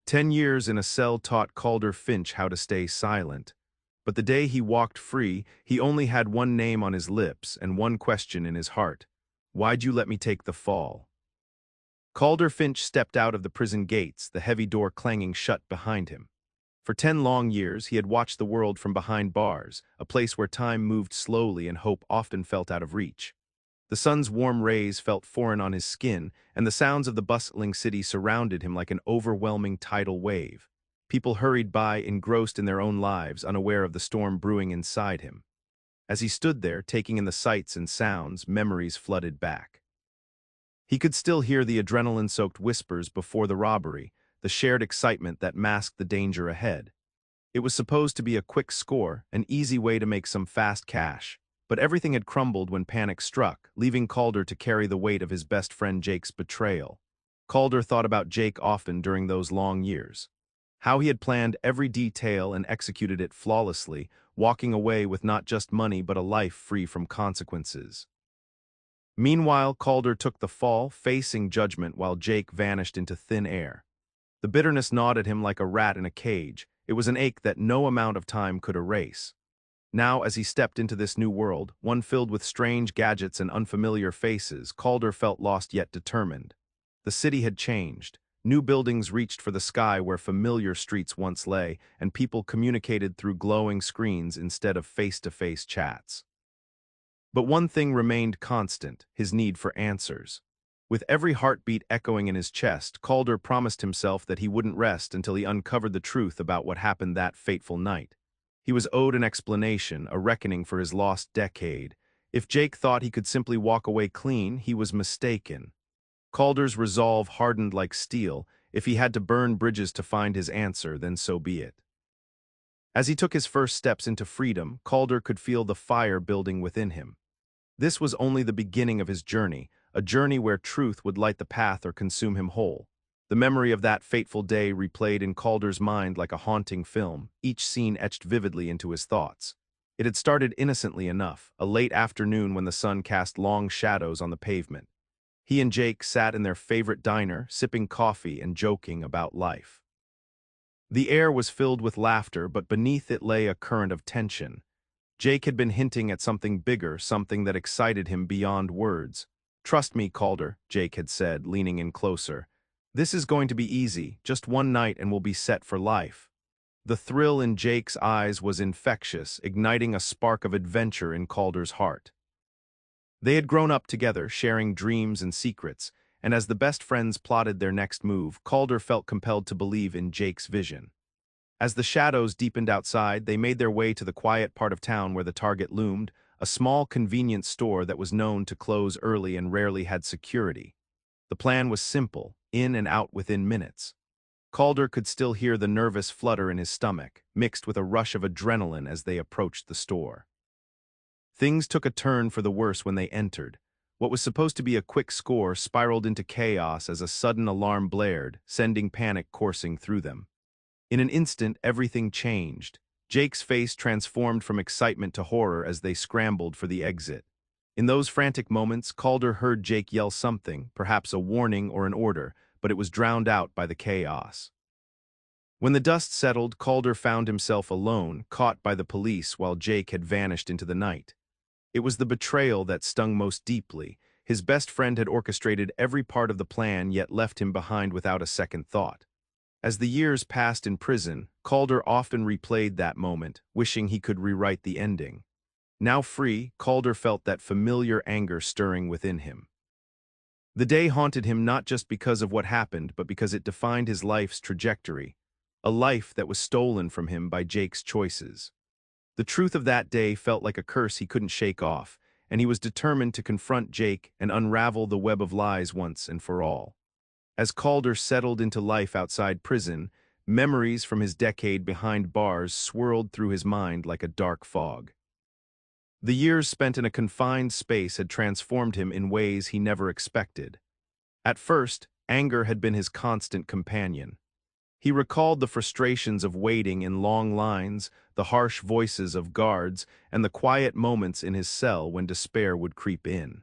10 years in a cell taught Calder Finch how to stay silent. But the day he walked free, he only had one name on his lips and one question in his heart. Why'd you let me take the fall? Calder Finch stepped out of the prison gates, the heavy door clanging shut behind him. For 10 long years, he had watched the world from behind bars, a place where time moved slowly and hope often felt out of reach. The sun's warm rays felt foreign on his skin, and the sounds of the bustling city surrounded him like an overwhelming tidal wave. People hurried by, engrossed in their own lives, unaware of the storm brewing inside him. As he stood there, taking in the sights and sounds, memories flooded back. He could still hear the adrenaline-soaked whispers before the robbery, the shared excitement that masked the danger ahead. It was supposed to be a quick score, an easy way to make some fast cash. But everything had crumbled when panic struck, leaving Calder to carry the weight of his best friend Jake's betrayal. Calder thought about Jake often during those long years. How he had planned every detail and executed it flawlessly, walking away with not just money but a life free from consequences. Meanwhile, Calder took the fall, facing judgment while Jake vanished into thin air. The bitterness gnawed at him like a rat in a cage. It was an ache that no amount of time could erase. Now, as he stepped into this new world, one filled with strange gadgets and unfamiliar faces, Calder felt lost yet determined. The city had changed. New buildings reached for the sky where familiar streets once lay, and people communicated through glowing screens instead of face-to-face chats. But one thing remained constant, his need for answers. With every heartbeat echoing in his chest, Calder promised himself that he wouldn't rest until he uncovered the truth about what happened that fateful night. He was owed an explanation, a reckoning for his lost decade. If Jake thought he could simply walk away clean, he was mistaken. Calder's resolve hardened like steel. If he had to burn bridges to find his answer, then so be it. As he took his first steps into freedom, Calder could feel the fire building within him. This was only the beginning of his journey, a journey where truth would light the path or consume him whole. The memory of that fateful day replayed in Calder's mind like a haunting film, each scene etched vividly into his thoughts. It had started innocently enough, a late afternoon when the sun cast long shadows on the pavement. He and Jake sat in their favorite diner, sipping coffee and joking about life. The air was filled with laughter, but beneath it lay a current of tension. Jake had been hinting at something bigger, something that excited him beyond words. "Trust me, Calder," Jake had said, leaning in closer. "This is going to be easy, just one night and we'll be set for life." The thrill in Jake's eyes was infectious, igniting a spark of adventure in Calder's heart. They had grown up together, sharing dreams and secrets, and as the best friends plotted their next move, Calder felt compelled to believe in Jake's vision. As the shadows deepened outside, they made their way to the quiet part of town where the target loomed, a small convenience store that was known to close early and rarely had security. The plan was simple, in and out within minutes. Calder could still hear the nervous flutter in his stomach, mixed with a rush of adrenaline as they approached the store. Things took a turn for the worse when they entered. What was supposed to be a quick score spiraled into chaos as a sudden alarm blared, sending panic coursing through them. In an instant, everything changed. Jake's face transformed from excitement to horror as they scrambled for the exit. In those frantic moments, Calder heard Jake yell something, perhaps a warning or an order, but it was drowned out by the chaos. When the dust settled, Calder found himself alone, caught by the police while Jake had vanished into the night. It was the betrayal that stung most deeply. His best friend had orchestrated every part of the plan yet left him behind without a second thought. As the years passed in prison, Calder often replayed that moment, wishing he could rewrite the ending. Now free, Calder felt that familiar anger stirring within him. The day haunted him not just because of what happened, but because it defined his life's trajectory, a life that was stolen from him by Jake's choices. The truth of that day felt like a curse he couldn't shake off, and he was determined to confront Jake and unravel the web of lies once and for all. As Calder settled into life outside prison, memories from his decade behind bars swirled through his mind like a dark fog. The years spent in a confined space had transformed him in ways he never expected. At first, anger had been his constant companion. He recalled the frustrations of waiting in long lines, the harsh voices of guards, and the quiet moments in his cell when despair would creep in.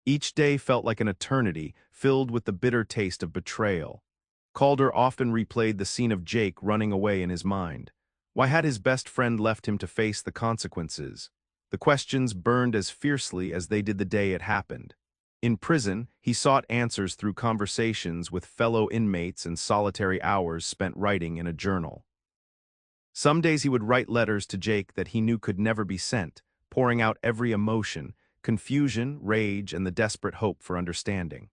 Each day felt like an eternity, filled with the bitter taste of betrayal. Calder often replayed the scene of Jake running away in his mind. Why had his best friend left him to face the consequences? The questions burned as fiercely as they did the day it happened. In prison, he sought answers through conversations with fellow inmates and solitary hours spent writing in a journal. Some days he would write letters to Jake that he knew could never be sent, pouring out every emotion, confusion, rage, and the desperate hope for understanding.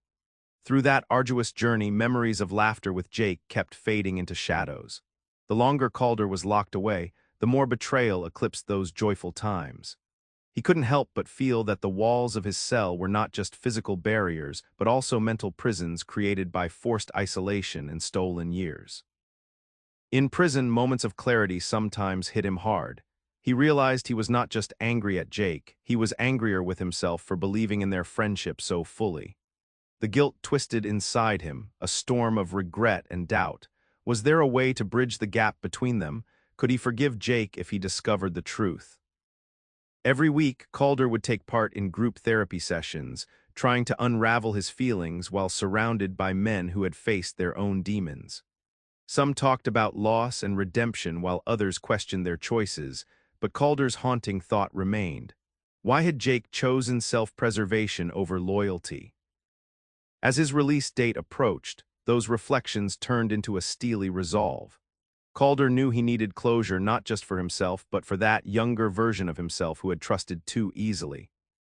Through that arduous journey, memories of laughter with Jake kept fading into shadows. The longer Calder was locked away, the more betrayal eclipsed those joyful times. He couldn't help but feel that the walls of his cell were not just physical barriers, but also mental prisons created by forced isolation and stolen years. In prison, moments of clarity sometimes hit him hard. He realized he was not just angry at Jake, he was angrier with himself for believing in their friendship so fully. The guilt twisted inside him, a storm of regret and doubt. Was there a way to bridge the gap between them? Could he forgive Jake if he discovered the truth? Every week, Calder would take part in group therapy sessions, trying to unravel his feelings while surrounded by men who had faced their own demons. Some talked about loss and redemption while others questioned their choices, but Calder's haunting thought remained. Why had Jake chosen self-preservation over loyalty? As his release date approached, those reflections turned into a steely resolve. Calder knew he needed closure not just for himself, but for that younger version of himself who had trusted too easily.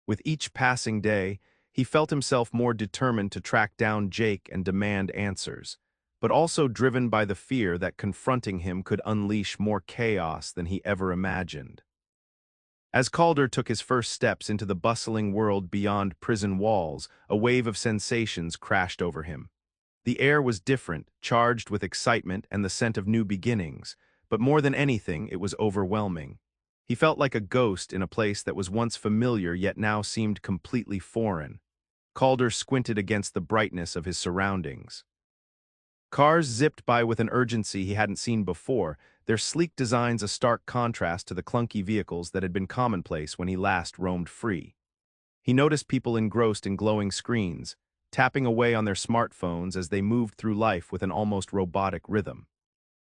With each passing day, he felt himself more determined to track down Jake and demand answers, but also driven by the fear that confronting him could unleash more chaos than he ever imagined. As Calder took his first steps into the bustling world beyond prison walls, a wave of sensations crashed over him. The air was different, charged with excitement and the scent of new beginnings, but more than anything, it was overwhelming. He felt like a ghost in a place that was once familiar yet now seemed completely foreign. Calder squinted against the brightness of his surroundings. Cars zipped by with an urgency he hadn't seen before, their sleek designs a stark contrast to the clunky vehicles that had been commonplace when he last roamed free. He noticed people engrossed in glowing screens, tapping away on their smartphones as they moved through life with an almost robotic rhythm.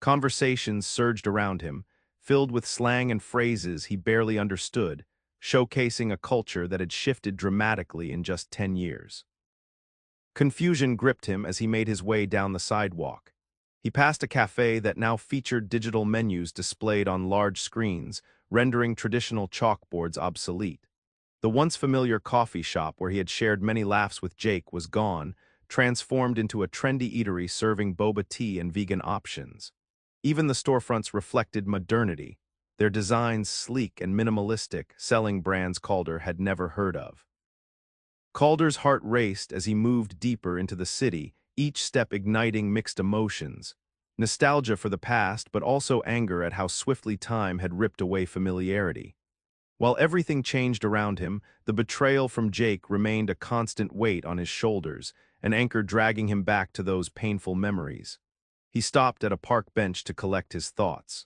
Conversations surged around him, filled with slang and phrases he barely understood, showcasing a culture that had shifted dramatically in just 10 years. Confusion gripped him as he made his way down the sidewalk. He passed a cafe that now featured digital menus displayed on large screens, rendering traditional chalkboards obsolete. The once familiar coffee shop where he had shared many laughs with Jake was gone, transformed into a trendy eatery serving boba tea and vegan options. Even the storefronts reflected modernity, their designs sleek and minimalistic, selling brands Calder had never heard of. Calder's heart raced as he moved deeper into the city, each step igniting mixed emotions. Nostalgia for the past, but also anger at how swiftly time had ripped away familiarity. While everything changed around him, the betrayal from Jake remained a constant weight on his shoulders, an anchor dragging him back to those painful memories. He stopped at a park bench to collect his thoughts.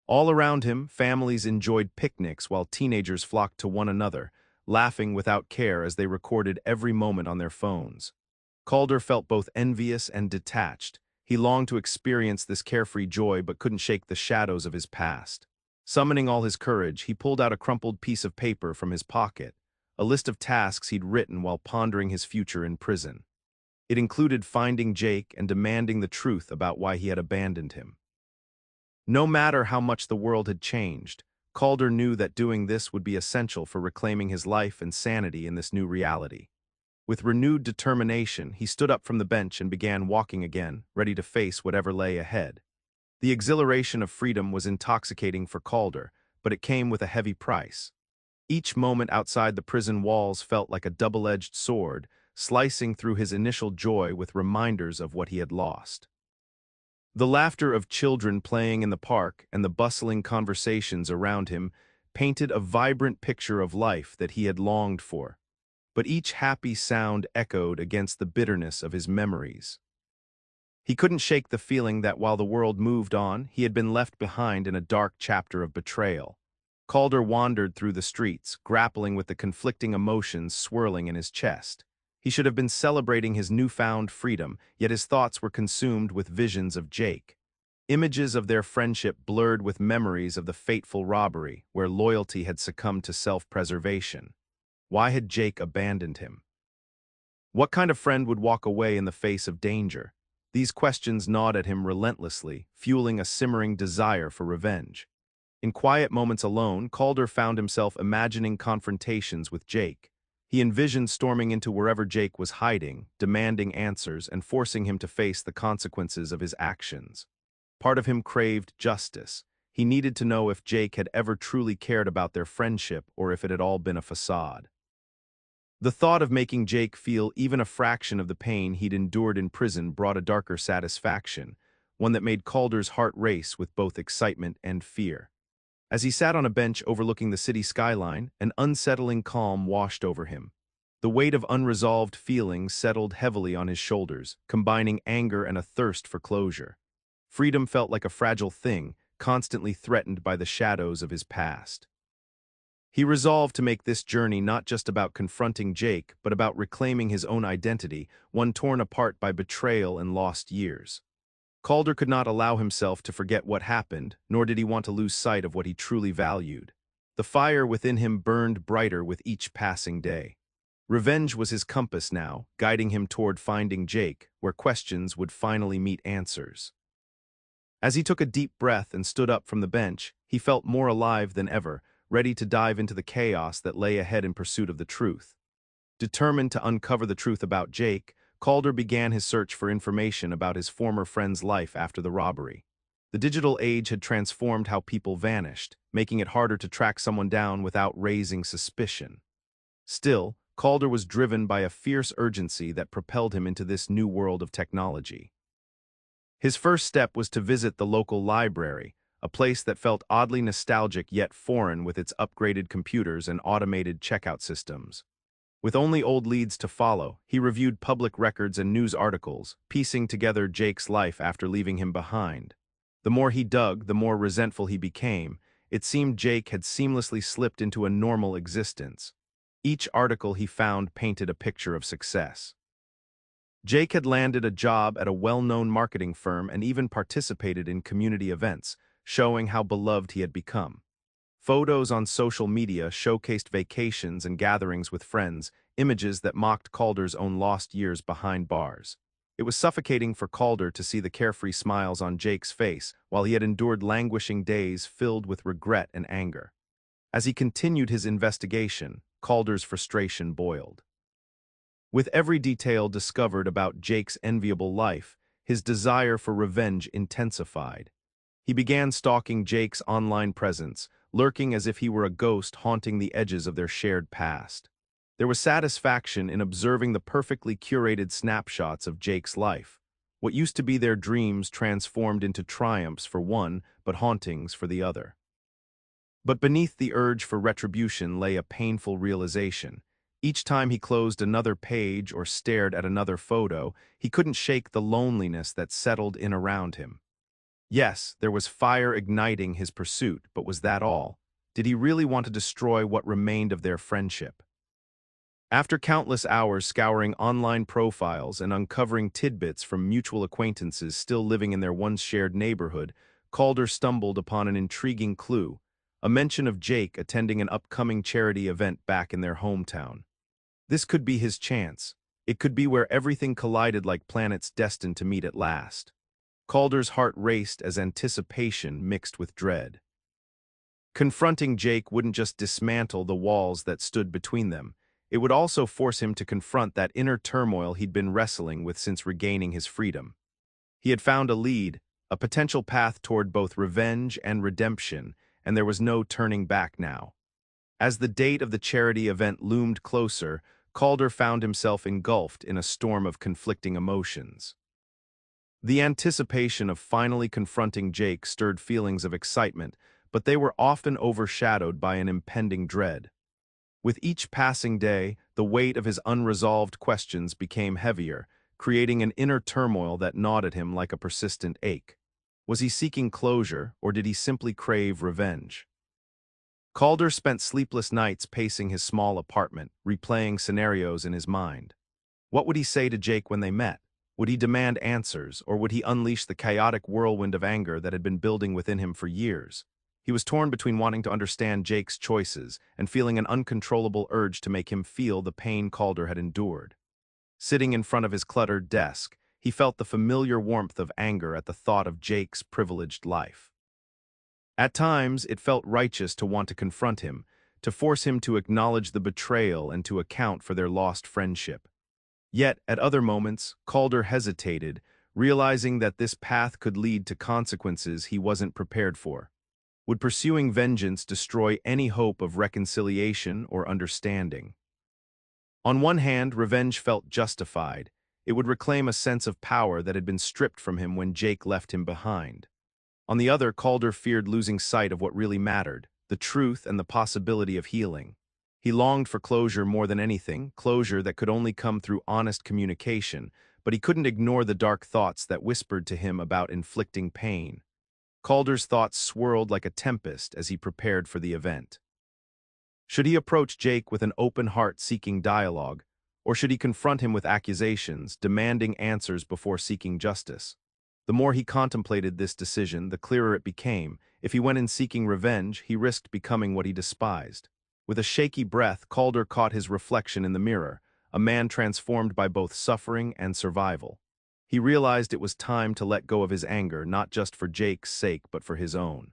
All around him, families enjoyed picnics while teenagers flocked to one another, laughing without care as they recorded every moment on their phones. Calder felt both envious and detached. He longed to experience this carefree joy but couldn't shake the shadows of his past. Summoning all his courage, he pulled out a crumpled piece of paper from his pocket, a list of tasks he'd written while pondering his future in prison. It included finding Jake and demanding the truth about why he had abandoned him. No matter how much the world had changed, Calder knew that doing this would be essential for reclaiming his life and sanity in this new reality. With renewed determination, he stood up from the bench and began walking again, ready to face whatever lay ahead. The exhilaration of freedom was intoxicating for Calder, but it came with a heavy price. Each moment outside the prison walls felt like a double-edged sword, slicing through his initial joy with reminders of what he had lost. The laughter of children playing in the park and the bustling conversations around him painted a vibrant picture of life that he had longed for, but each happy sound echoed against the bitterness of his memories. He couldn't shake the feeling that while the world moved on, he had been left behind in a dark chapter of betrayal. Calder wandered through the streets, grappling with the conflicting emotions swirling in his chest. He should have been celebrating his newfound freedom, yet his thoughts were consumed with visions of Jake. Images of their friendship blurred with memories of the fateful robbery, where loyalty had succumbed to self-preservation. Why had Jake abandoned him? What kind of friend would walk away in the face of danger? These questions gnawed at him relentlessly, fueling a simmering desire for revenge. In quiet moments alone, Calder found himself imagining confrontations with Jake. He envisioned storming into wherever Jake was hiding, demanding answers and forcing him to face the consequences of his actions. Part of him craved justice. He needed to know if Jake had ever truly cared about their friendship or if it had all been a facade. The thought of making Jake feel even a fraction of the pain he'd endured in prison brought a darker satisfaction, one that made Calder's heart race with both excitement and fear. As he sat on a bench overlooking the city skyline, an unsettling calm washed over him. The weight of unresolved feelings settled heavily on his shoulders, combining anger and a thirst for closure. Freedom felt like a fragile thing, constantly threatened by the shadows of his past. He resolved to make this journey not just about confronting Jake, but about reclaiming his own identity, one torn apart by betrayal and lost years. Calder could not allow himself to forget what happened, nor did he want to lose sight of what he truly valued. The fire within him burned brighter with each passing day. Revenge was his compass now, guiding him toward finding Jake, where questions would finally meet answers. As he took a deep breath and stood up from the bench, he felt more alive than ever, ready to dive into the chaos that lay ahead in pursuit of the truth. Determined to uncover the truth about Jake, Calder began his search for information about his former friend's life after the robbery. The digital age had transformed how people vanished, making it harder to track someone down without raising suspicion. Still, Calder was driven by a fierce urgency that propelled him into this new world of technology. His first step was to visit the local library, a place that felt oddly nostalgic yet foreign with its upgraded computers and automated checkout systems. With only old leads to follow, he reviewed public records and news articles, piecing together Jake's life after leaving him behind. The more he dug, the more resentful he became. It seemed Jake had seamlessly slipped into a normal existence. Each article he found painted a picture of success. Jake had landed a job at a well-known marketing firm and even participated in community events, showing how beloved he had become. Photos on social media showcased vacations and gatherings with friends, images that mocked Calder's own lost years behind bars. It was suffocating for Calder to see the carefree smiles on Jake's face while he had endured languishing days filled with regret and anger. As he continued his investigation, Calder's frustration boiled. With every detail discovered about Jake's enviable life, his desire for revenge intensified. He began stalking Jake's online presence, lurking as if he were a ghost haunting the edges of their shared past. There was satisfaction in observing the perfectly curated snapshots of Jake's life. What used to be their dreams transformed into triumphs for one, but hauntings for the other. But beneath the urge for retribution lay a painful realization. Each time he closed another page or stared at another photo, he couldn't shake the loneliness that settled in around him. Yes, there was fire igniting his pursuit, but was that all? Did he really want to destroy what remained of their friendship? After countless hours scouring online profiles and uncovering tidbits from mutual acquaintances still living in their once shared neighborhood, Calder stumbled upon an intriguing clue, a mention of Jake attending an upcoming charity event back in their hometown. This could be his chance. It could be where everything collided like planets destined to meet at last. Calder's heart raced as anticipation mixed with dread. Confronting Jake wouldn't just dismantle the walls that stood between them. It would also force him to confront that inner turmoil he'd been wrestling with since regaining his freedom. He had found a lead, a potential path toward both revenge and redemption, and there was no turning back now. As the date of the charity event loomed closer, Calder found himself engulfed in a storm of conflicting emotions. The anticipation of finally confronting Jake stirred feelings of excitement, but they were often overshadowed by an impending dread. With each passing day, the weight of his unresolved questions became heavier, creating an inner turmoil that gnawed at him like a persistent ache. Was he seeking closure, or did he simply crave revenge? Calder spent sleepless nights pacing his small apartment, replaying scenarios in his mind. What would he say to Jake when they met? Would he demand answers, or would he unleash the chaotic whirlwind of anger that had been building within him for years? He was torn between wanting to understand Jake's choices and feeling an uncontrollable urge to make him feel the pain Calder had endured. Sitting in front of his cluttered desk, he felt the familiar warmth of anger at the thought of Jake's privileged life. At times, it felt righteous to want to confront him, to force him to acknowledge the betrayal and to account for their lost friendship. Yet, at other moments, Calder hesitated, realizing that this path could lead to consequences he wasn't prepared for. Would pursuing vengeance destroy any hope of reconciliation or understanding? On one hand, revenge felt justified. It would reclaim a sense of power that had been stripped from him when Jake left him behind. On the other, Calder feared losing sight of what really mattered, the truth and the possibility of healing. He longed for closure more than anything, closure that could only come through honest communication, but he couldn't ignore the dark thoughts that whispered to him about inflicting pain. Calder's thoughts swirled like a tempest as he prepared for the event. Should he approach Jake with an open heart seeking dialogue, or should he confront him with accusations, demanding answers before seeking justice? The more he contemplated this decision, the clearer it became. If he went in seeking revenge, he risked becoming what he despised. With a shaky breath, Calder caught his reflection in the mirror, a man transformed by both suffering and survival. He realized it was time to let go of his anger, not just for Jake's sake, but for his own.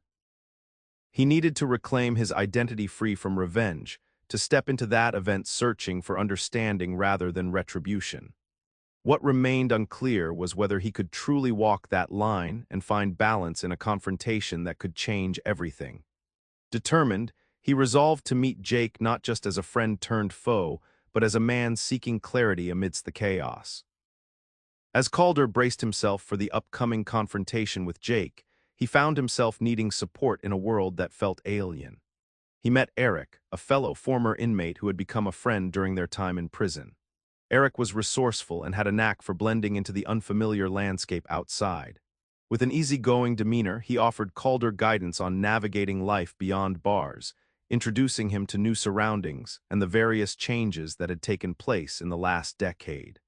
He needed to reclaim his identity free from revenge, to step into that event searching for understanding rather than retribution. What remained unclear was whether he could truly walk that line and find balance in a confrontation that could change everything. Determined, he resolved to meet Jake not just as a friend turned foe, but as a man seeking clarity amidst the chaos. As Calder braced himself for the upcoming confrontation with Jake, he found himself needing support in a world that felt alien. He met Eric, a fellow former inmate who had become a friend during their time in prison. Eric was resourceful and had a knack for blending into the unfamiliar landscape outside. With an easygoing demeanor, he offered Calder guidance on navigating life beyond bars, introducing him to new surroundings and the various changes that had taken place in the last decade.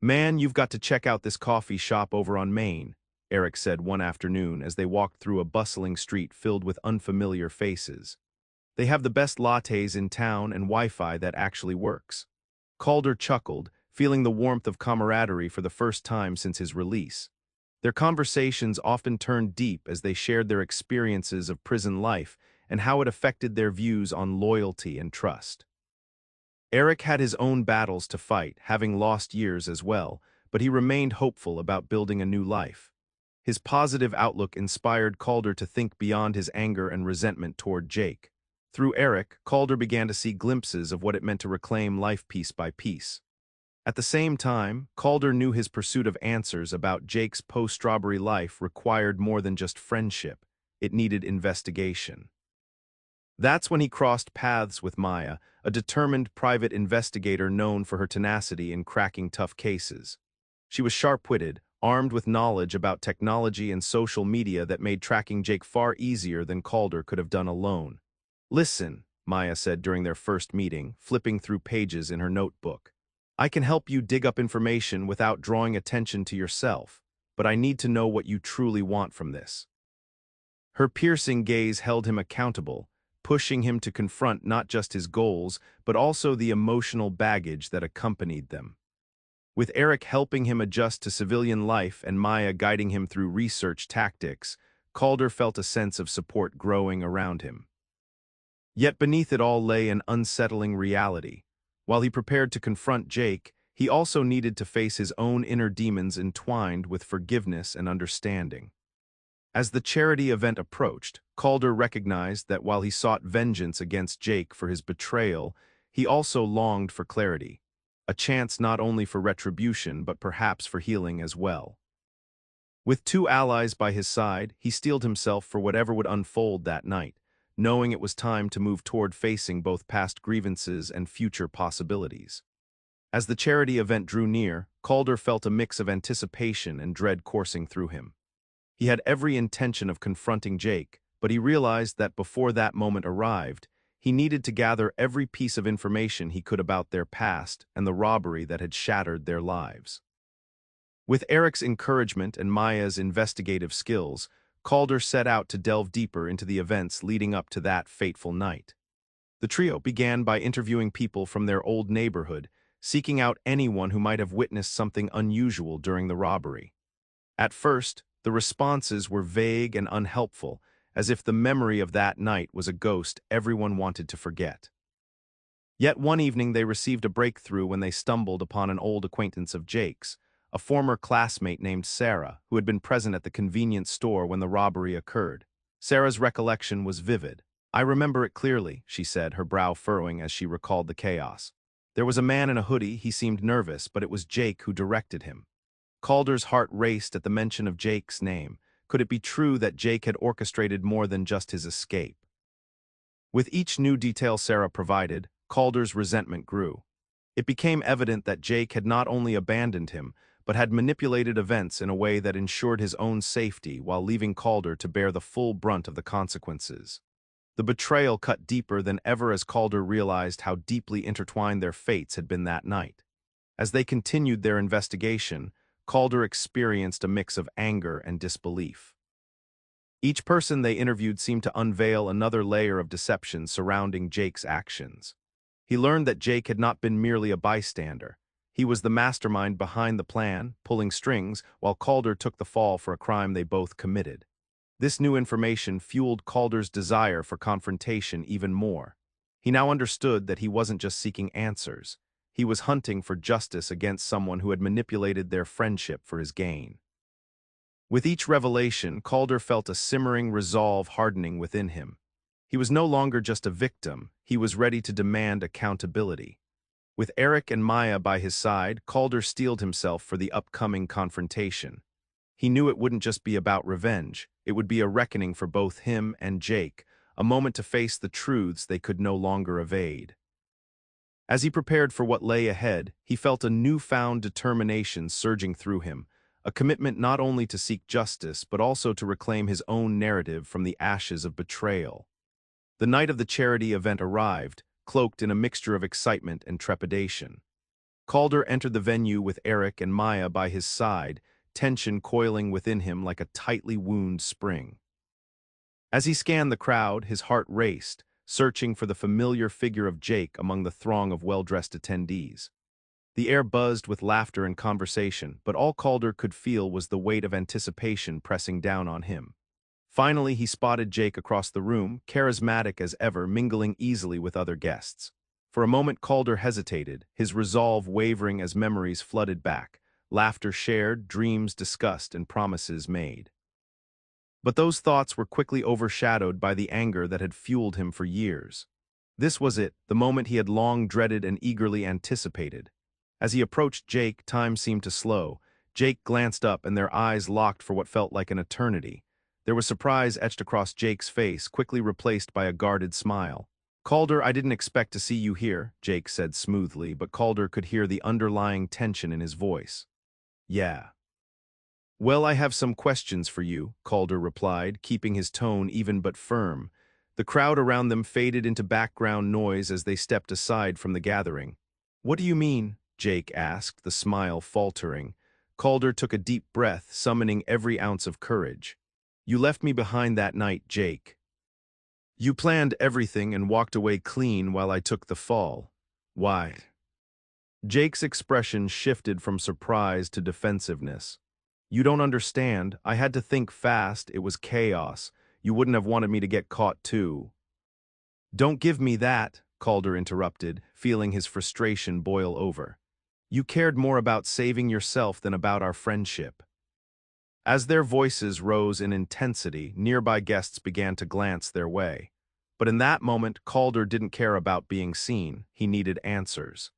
"Man, you've got to check out this coffee shop over on Main," Eric said one afternoon as they walked through a bustling street filled with unfamiliar faces. "They have the best lattes in town and Wi-Fi that actually works." Calder chuckled, feeling the warmth of camaraderie for the first time since his release. Their conversations often turned deep as they shared their experiences of prison life and how it affected their views on loyalty and trust. Eric had his own battles to fight, having lost years as well, but he remained hopeful about building a new life. His positive outlook inspired Calder to think beyond his anger and resentment toward Jake. Through Eric, Calder began to see glimpses of what it meant to reclaim life piece by piece. At the same time, Calder knew his pursuit of answers about Jake's post-robbery life required more than just friendship. It needed investigation. That's when he crossed paths with Maya, a determined private investigator known for her tenacity in cracking tough cases. She was sharp-witted, armed with knowledge about technology and social media that made tracking Jake far easier than Calder could have done alone. "Listen," Maya said during their first meeting, flipping through pages in her notebook. "I can help you dig up information without drawing attention to yourself, but I need to know what you truly want from this." Her piercing gaze held him accountable, pushing him to confront not just his goals, but also the emotional baggage that accompanied them. With Eric helping him adjust to civilian life and Maya guiding him through research tactics, Calder felt a sense of support growing around him. Yet beneath it all lay an unsettling reality. While he prepared to confront Jake, he also needed to face his own inner demons entwined with forgiveness and understanding. As the charity event approached, Calder recognized that while he sought vengeance against Jake for his betrayal, he also longed for clarity, a chance not only for retribution but perhaps for healing as well. With two allies by his side, he steeled himself for whatever would unfold that night, knowing it was time to move toward facing both past grievances and future possibilities. As the charity event drew near, Calder felt a mix of anticipation and dread coursing through him. He had every intention of confronting Jake, but he realized that before that moment arrived, He needed to gather every piece of information he could about their past and the robbery that had shattered their lives. With Eric's encouragement and Maya's investigative skills, Calder set out to delve deeper into the events leading up to that fateful night. The trio began by interviewing people from their old neighborhood, seeking out anyone who might have witnessed something unusual during the robbery. At first, the responses were vague and unhelpful, as if the memory of that night was a ghost everyone wanted to forget. Yet one evening they received a breakthrough when they stumbled upon an old acquaintance of Jake's, a former classmate named Sarah, who had been present at the convenience store when the robbery occurred. Sarah's recollection was vivid. "I remember it clearly," she said, her brow furrowing as she recalled the chaos. "There was a man in a hoodie. He seemed nervous, but it was Jake who directed him." Calder's heart raced at the mention of Jake's name. Could it be true that Jake had orchestrated more than just his escape? With each new detail Sarah provided, Calder's resentment grew. It became evident that Jake had not only abandoned him, but had manipulated events in a way that ensured his own safety while leaving Calder to bear the full brunt of the consequences. The betrayal cut deeper than ever as Calder realized how deeply intertwined their fates had been that night. As they continued their investigation, Calder experienced a mix of anger and disbelief. Each person they interviewed seemed to unveil another layer of deception surrounding Jake's actions. He learned that Jake had not been merely a bystander. He was the mastermind behind the plan, pulling strings, while Calder took the fall for a crime they both committed. This new information fueled Calder's desire for confrontation even more. He now understood that he wasn't just seeking answers. He was hunting for justice against someone who had manipulated their friendship for his gain. With each revelation, Calder felt a simmering resolve hardening within him. He was no longer just a victim, he was ready to demand accountability. With Eric and Maya by his side, Calder steeled himself for the upcoming confrontation. He knew it wouldn't just be about revenge, it would be a reckoning for both him and Jake, a moment to face the truths they could no longer evade. As he prepared for what lay ahead, he felt a newfound determination surging through him, a commitment not only to seek justice but also to reclaim his own narrative from the ashes of betrayal. The night of the charity event arrived, cloaked in a mixture of excitement and trepidation. Calder entered the venue with Eric and Maya by his side, tension coiling within him like a tightly wound spring. As he scanned the crowd, his heart raced, searching for the familiar figure of Jake among the throng of well-dressed attendees. The air buzzed with laughter and conversation, but all Calder could feel was the weight of anticipation pressing down on him. Finally, he spotted Jake across the room, charismatic as ever, mingling easily with other guests. For a moment, Calder hesitated, his resolve wavering as memories flooded back, laughter shared, dreams discussed, and promises made. But those thoughts were quickly overshadowed by the anger that had fueled him for years. This was it, the moment he had long dreaded and eagerly anticipated. As he approached Jake, time seemed to slow. Jake glanced up, and their eyes locked for what felt like an eternity. There was surprise etched across Jake's face, quickly replaced by a guarded smile. "Calder, I didn't expect to see you here," Jake said smoothly, but Calder could hear the underlying tension in his voice. "Yeah." "Well, I have some questions for you," Calder replied, keeping his tone even but firm. The crowd around them faded into background noise as they stepped aside from the gathering. "What do you mean?" Jake asked, the smile faltering. Calder took a deep breath, summoning every ounce of courage. "You left me behind that night, Jake. You planned everything and walked away clean while I took the fall. Why?" Jake's expression shifted from surprise to defensiveness. "You don't understand. I had to think fast. It was chaos. You wouldn't have wanted me to get caught too." "Don't give me that," Calder interrupted, feeling his frustration boil over. "You cared more about saving yourself than about our friendship." As their voices rose in intensity, nearby guests began to glance their way. But in that moment, Calder didn't care about being seen. He needed answers.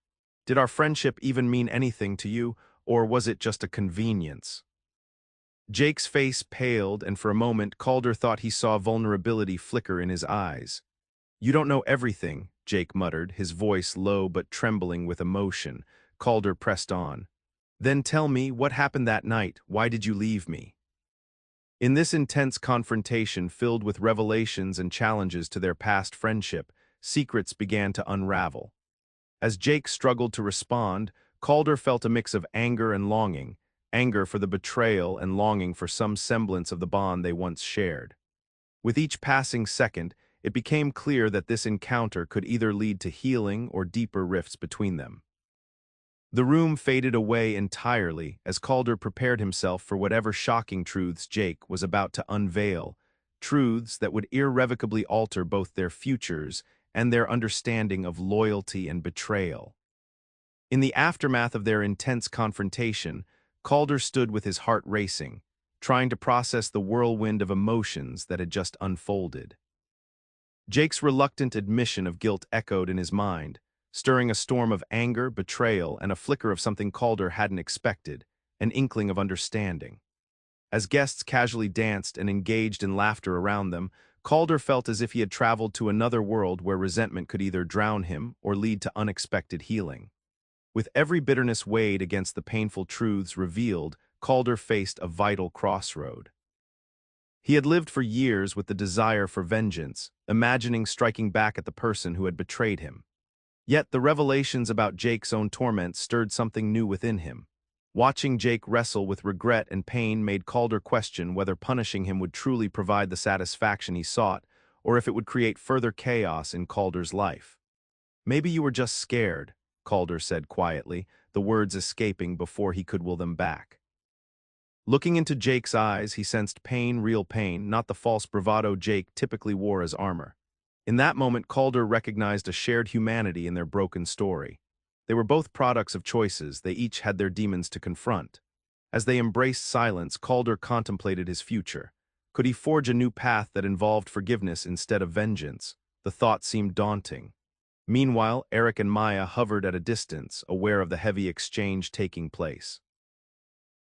Did our friendship even mean anything to you, or was it just a convenience? Jake's face paled, and for a moment, Calder thought he saw vulnerability flicker in his eyes. "You don't know everything," Jake muttered, his voice low but trembling with emotion. Calder pressed on. "Then tell me, what happened that night? Why did you leave me?" In this intense confrontation filled with revelations and challenges to their past friendship, secrets began to unravel. As Jake struggled to respond, Calder felt a mix of anger and longing, anger for the betrayal and longing for some semblance of the bond they once shared. With each passing second, it became clear that this encounter could either lead to healing or deeper rifts between them. The room faded away entirely as Calder prepared himself for whatever shocking truths Jake was about to unveil, truths that would irrevocably alter both their futures and their understanding of loyalty and betrayal. In the aftermath of their intense confrontation, Calder stood with his heart racing, trying to process the whirlwind of emotions that had just unfolded. Jake's reluctant admission of guilt echoed in his mind, stirring a storm of anger, betrayal, and a flicker of something Calder hadn't expected, an inkling of understanding. As guests casually danced and engaged in laughter around them, Calder felt as if he had traveled to another world where resentment could either drown him or lead to unexpected healing. With every bitterness weighed against the painful truths revealed, Calder faced a vital crossroad. He had lived for years with the desire for vengeance, imagining striking back at the person who had betrayed him. Yet the revelations about Jake's own torment stirred something new within him. Watching Jake wrestle with regret and pain made Calder question whether punishing him would truly provide the satisfaction he sought, or if it would create further chaos in Calder's life. "Maybe you were just scared," Calder said quietly, the words escaping before he could will them back. Looking into Jake's eyes, he sensed pain, real pain, not the false bravado Jake typically wore as armor. In that moment, Calder recognized a shared humanity in their broken story. They were both products of choices, they each had their demons to confront. As they embraced silence, Calder contemplated his future. Could he forge a new path that involved forgiveness instead of vengeance? The thought seemed daunting. Meanwhile, Eric and Maya hovered at a distance, aware of the heavy exchange taking place.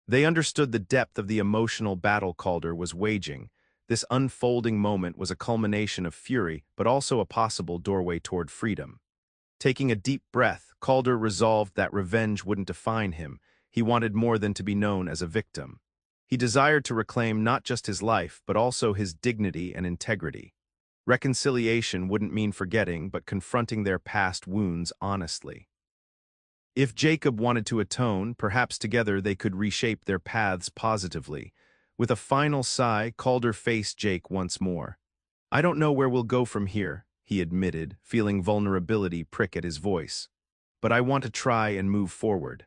They understood the depth of the emotional battle Calder was waging. This unfolding moment was a culmination of fury, but also a possible doorway toward freedom. Taking a deep breath, Calder resolved that revenge wouldn't define him. He wanted more than to be known as a victim. He desired to reclaim not just his life, but also his dignity and integrity. Reconciliation wouldn't mean forgetting, but confronting their past wounds honestly. If Jacob wanted to atone, perhaps together they could reshape their paths positively. With a final sigh, Calder faced Jake once more. "I don't know where we'll go from here," he admitted, feeling vulnerability prick at his voice. "But I want to try and move forward."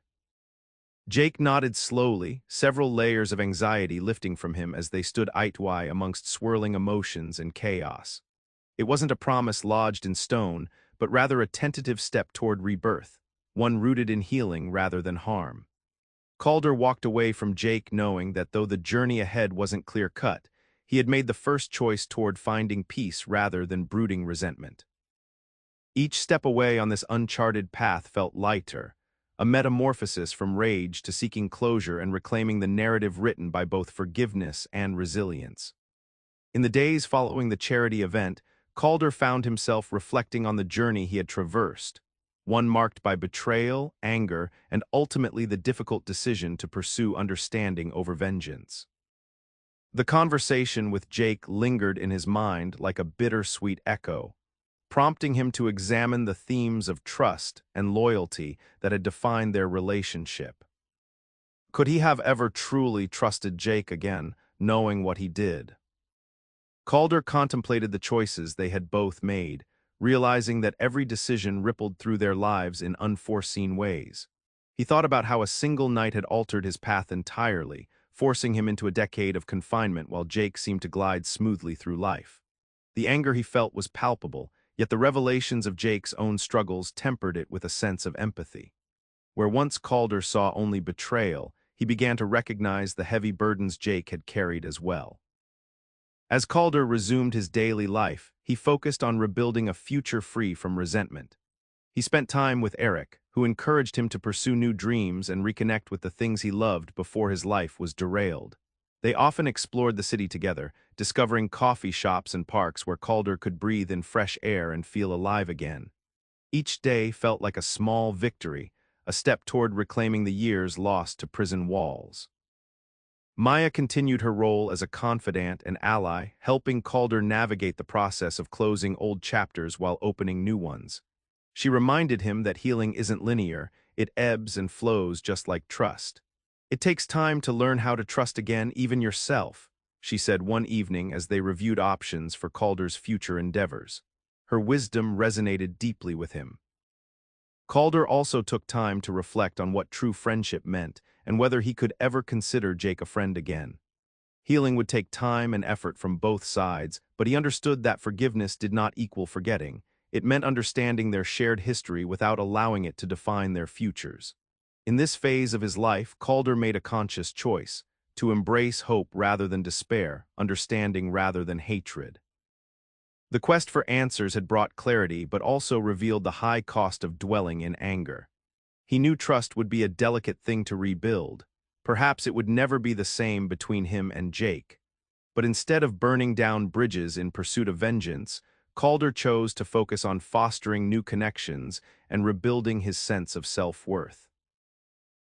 Jake nodded slowly, several layers of anxiety lifting from him as they stood eye to eye amongst swirling emotions and chaos. It wasn't a promise lodged in stone, but rather a tentative step toward rebirth, one rooted in healing rather than harm. Calder walked away from Jake knowing that though the journey ahead wasn't clear-cut, he had made the first choice toward finding peace rather than brooding resentment. Each step away on this uncharted path felt lighter, a metamorphosis from rage to seeking closure and reclaiming the narrative written by both forgiveness and resilience. In the days following the charity event, Calder found himself reflecting on the journey he had traversed, one marked by betrayal, anger, and ultimately the difficult decision to pursue understanding over vengeance. The conversation with Jake lingered in his mind like a bittersweet echo, prompting him to examine the themes of trust and loyalty that had defined their relationship. Could he have ever truly trusted Jake again, knowing what he did? Calder contemplated the choices they had both made, realizing that every decision rippled through their lives in unforeseen ways. He thought about how a single night had altered his path entirely, forcing him into a decade of confinement while Jake seemed to glide smoothly through life. The anger he felt was palpable, yet the revelations of Jake's own struggles tempered it with a sense of empathy. Where once Calder saw only betrayal, he began to recognize the heavy burdens Jake had carried as well. As Calder resumed his daily life, he focused on rebuilding a future free from resentment. He spent time with Eric, who encouraged him to pursue new dreams and reconnect with the things he loved before his life was derailed. They often explored the city together, discovering coffee shops and parks where Calder could breathe in fresh air and feel alive again. Each day felt like a small victory, a step toward reclaiming the years lost to prison walls. Maya continued her role as a confidant and ally, helping Calder navigate the process of closing old chapters while opening new ones. She reminded him that healing isn't linear, it ebbs and flows just like trust. "It takes time to learn how to trust again, even yourself," she said one evening as they reviewed options for Calder's future endeavors. Her wisdom resonated deeply with him. Calder also took time to reflect on what true friendship meant and whether he could ever consider Jake a friend again. Healing would take time and effort from both sides, but he understood that forgiveness did not equal forgetting. It meant understanding their shared history without allowing it to define their futures. In this phase of his life, Calder made a conscious choice to embrace hope rather than despair, understanding rather than hatred. The quest for answers had brought clarity but also revealed the high cost of dwelling in anger. He knew trust would be a delicate thing to rebuild. Perhaps it would never be the same between him and Jake. But instead of burning down bridges in pursuit of vengeance, Calder chose to focus on fostering new connections and rebuilding his sense of self-worth.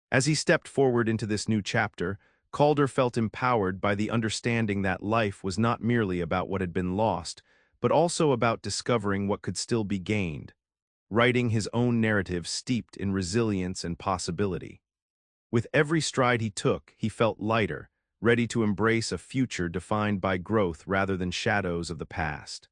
As he stepped forward into this new chapter, Calder felt empowered by the understanding that life was not merely about what had been lost, but also about discovering what could still be gained, writing his own narrative steeped in resilience and possibility. With every stride he took, he felt lighter, ready to embrace a future defined by growth rather than shadows of the past.